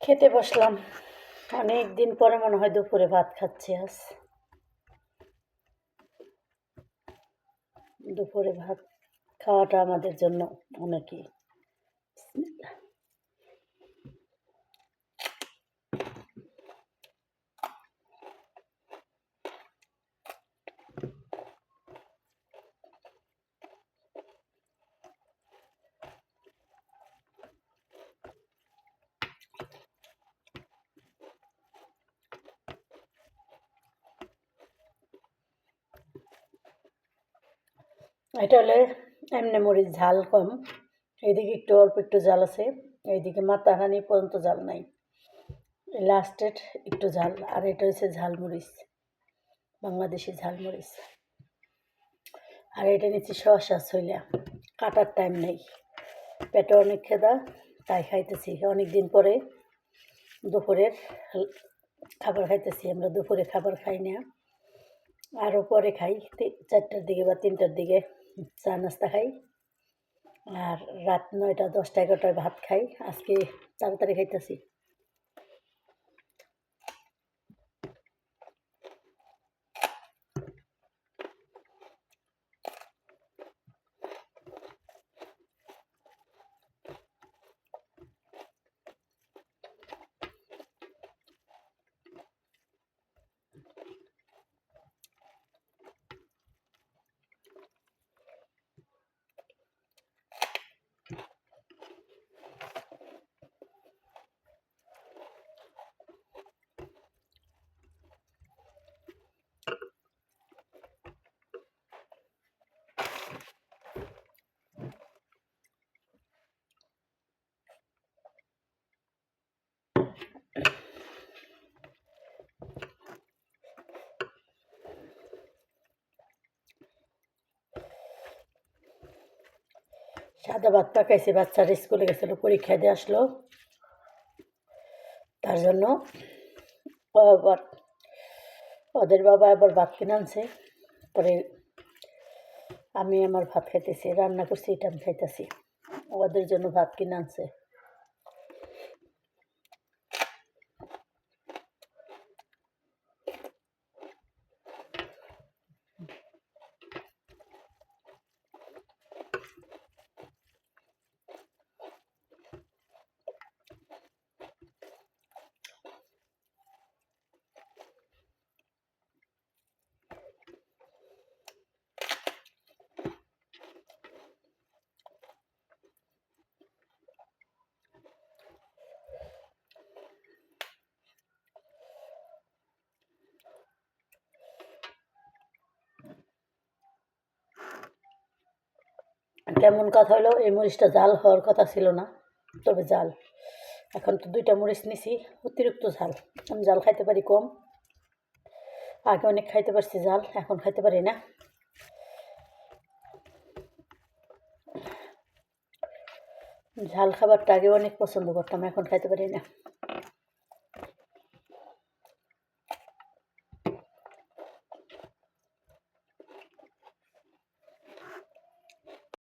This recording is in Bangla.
খেতে বসলাম। অনেক দিন পরে মনে হয় দুপুরে ভাত খাচ্ছি আজ। দুপুরে ভাত খাওয়াটা আমাদের জন্য অনেকই। এটা হলে এমনি মরিচ ঝাল কম, এইদিকে একটু অল্প একটু ঝাল আছে, এইদিকে মাথাহানি পর্যন্ত ঝাল নাই, লাস্টের একটু ঝাল। আর এটা হচ্ছে ঝালমরিচ, বাংলাদেশি ঝালমরিচ। আর এটা নিচ্ছি শসা ছইলা, কাটার টাইম নেই, পেটে অনেক খেদা, তাই খাইতেছি। অনেক দিন পরে দুপুরের খাবার খাইতেছি। আমরা দুপুরে খাবার খাই না, আরও পরে খাই, 4টার দিকে বা 3টার দিকে চা নাস্তা খাই। আর রাত 9টা 10টা 11টায় ভাত খাই। আজকে তাড়াতাড়ি খাইতেছি। সাদা ভাত পাকাইছি, বাচ্চারা স্কুলে গেছিলো, পরীক্ষা দিয়ে আসলো, তার জন্য আবার ওদের বাবা আবার ভাত কিনে আনছে। পরে আমি আমার ভাত খাইতেছি, রান্না করছি, এটা আমি খাইতেছি। ওদের জন্য ভাত কিনে আনছে। কেমন কথা হলো, এই মরিচটা জাল হওয়ার কথা ছিল না, তবে জাল। এখন তো 2টা মরিচ নিছি, অতিরিক্ত ঝাল। আমি জাল খাইতে পারি কম, আগে অনেক খাইতে পারছি জাল, এখন খাইতে পারি না। ঝাল খাবারটা আগে অনেক পছন্দ করতাম, এখন খাইতে পারি না।